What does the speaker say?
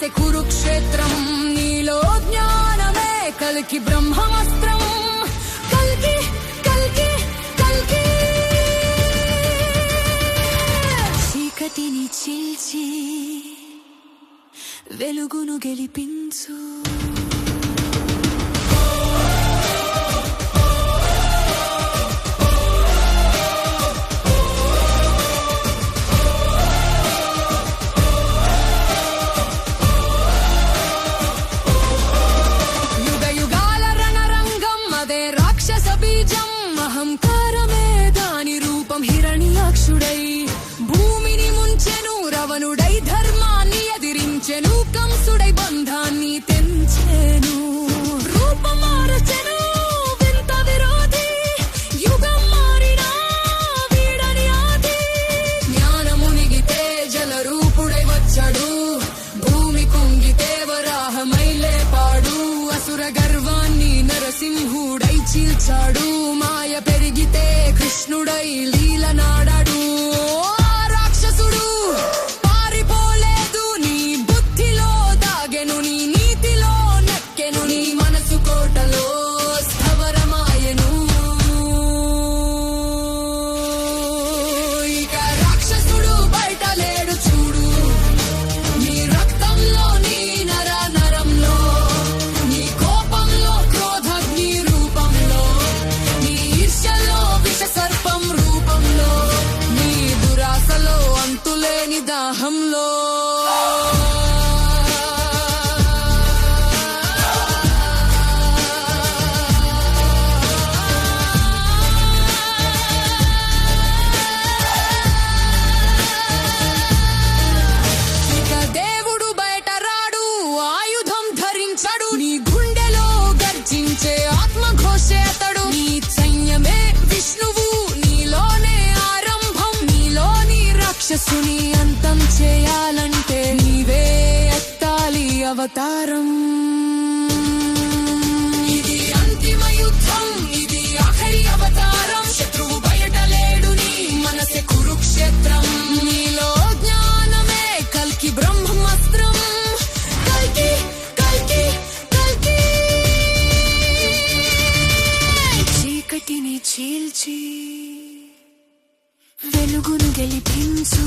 మనసే కురుక్షేత్రం నీలో జ్ఞానమే కల్కి బ్రహ్మాస్త్రం కల్కి కల్కి కల్కి చీకటిని చీల్చి వెలుగును గెలిపించు అహంకారమే దాని రూపం హిరణ్యాక్షుడై భూమిని ముంచెను రవణుడై ధర్మాన్ని ఎదిరించెను కంసుడై బంధాన్ని తెంచెను రూపం మార్చెను వింత విరోధి యుగం మారినా వీడని ఆది జ్ఞానమునిగితే జల రూపుడై వచ్చాడు భూమి కుంగితే వరాహమై లేపాడు అసుర గర్వాన్ని నరసింహుడై చీల్చాడు మాయ పెరిగితే కృష్ణుడై లీలనాడాడు రాక్షసుడు పారిపోలేదు నీ బుద్ధిలో దాగెను నీ నీతిలో నక్కెను నీ మనసు కోటలో స్థవరమాయెను ఇక రాక్షసుడు బయట లేడు చూడు నీ రక్తంలో నీ నర నరంలో నీ కోపంలో క్రోధగ్ని రూపంలో నీ ఈర్ష్యలో విష సర్పం రూపంలో నీ దురాశలో అంతులేని దాహంలో దేవుడు బయట రాడు ఆయుధం ధరించడు నీ గుండెలో గర్జించే ఆత్మఘోషే అతడు నీ సైన్యమే విష్ణువు నీలోనే ఆరంభం నీలోని రాక్షసుని అంతం చేయాలంటే నీవే ఎత్తాలి అవతారం ఇది అంతిమ యుద్ధం ఇది ఆఖరి అవతారం శత్రువు బయట లేడు నీ మనసే కురుక్షేత్రం నీలో జ్ఞానమే కల్కి బ్రహ్మాస్త్రం కల్కి కల్కి కల్కి చీకటిని చీల్చి వెలుగును గెలిపించు